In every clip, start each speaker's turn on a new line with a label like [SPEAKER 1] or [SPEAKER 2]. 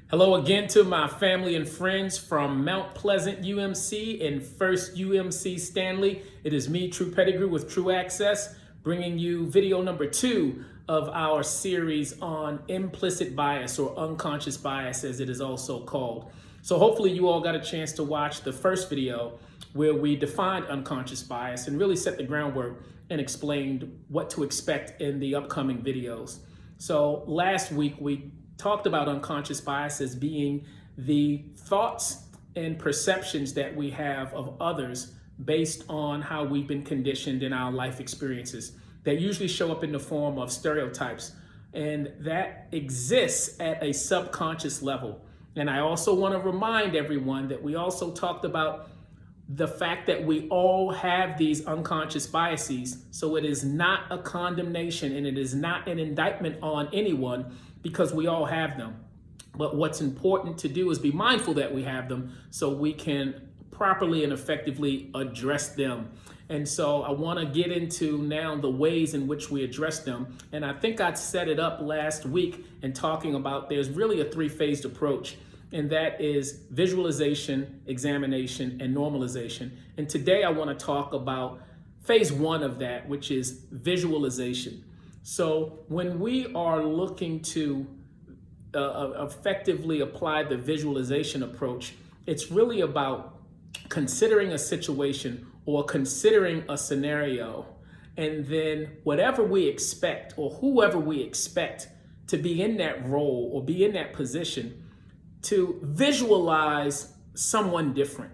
[SPEAKER 1] Hello again to my family and friends from Mount Pleasant UMC and First UMC Stanley. It is me, Tru Pettigrew with Tru Access, bringing you video number 2 of our series on implicit bias, or unconscious bias as it is also called. So hopefully you all got a chance to watch the first video where we defined unconscious bias and really set the groundwork and explained what to expect in the upcoming videos. So last week we talked about unconscious bias as being the thoughts and perceptions that we have of others based on how we've been conditioned in our life experiences. They usually show up in the form of stereotypes, and that exists at a subconscious level. And I also want to remind everyone that we also talked about the fact that we all have these unconscious biases. So it is not a condemnation and it is not an indictment on anyone, because we all have them. But what's important to do is be mindful that we have them so we can properly and effectively address them. And so I want to get into now the ways in which we address them. And I think I set it up last week in talking about there's really a 3-phased approach. And that is visualization, examination, and normalization. And today I want to talk about phase 1 of that, which is visualization. So when we are looking to effectively apply the visualization approach, it's really about considering a situation or considering a scenario, and then whatever we expect or whoever we expect to be in that role or be in that position, to visualize someone different,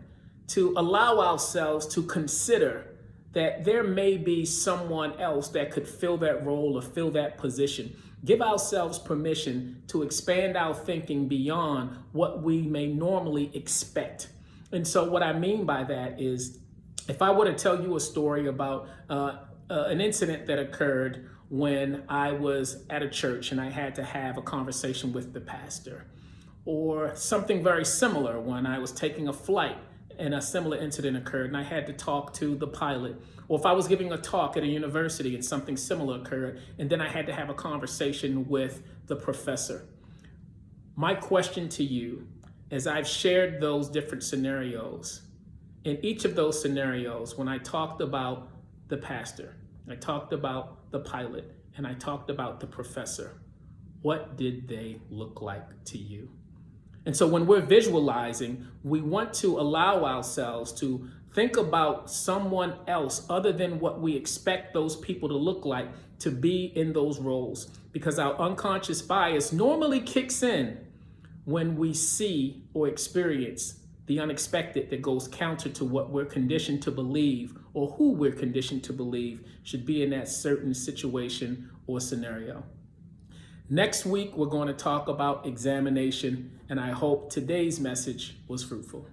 [SPEAKER 1] to allow ourselves to consider that there may be someone else that could fill that role or fill that position. Give ourselves permission to expand our thinking beyond what we may normally expect. And so what I mean by that is, if I were to tell you a story about an incident that occurred when I was at a church and I had to have a conversation with the pastor, or something very similar when I was taking a flight and a similar incident occurred and I had to talk to the pilot, or if I was giving a talk at a university and something similar occurred and then I had to have a conversation with the professor. My question to you, as I've shared those different scenarios, in each of those scenarios, when I talked about the pastor, I talked about the pilot, and I talked about the professor, what did they look like to you? And so when we're visualizing, we want to allow ourselves to think about someone else other than what we expect those people to look like to be in those roles, because our unconscious bias normally kicks in when we see or experience the unexpected that goes counter to what we're conditioned to believe, or who we're conditioned to believe should be in that certain situation or scenario. Next week, we're going to talk about examination, and I hope today's message was fruitful.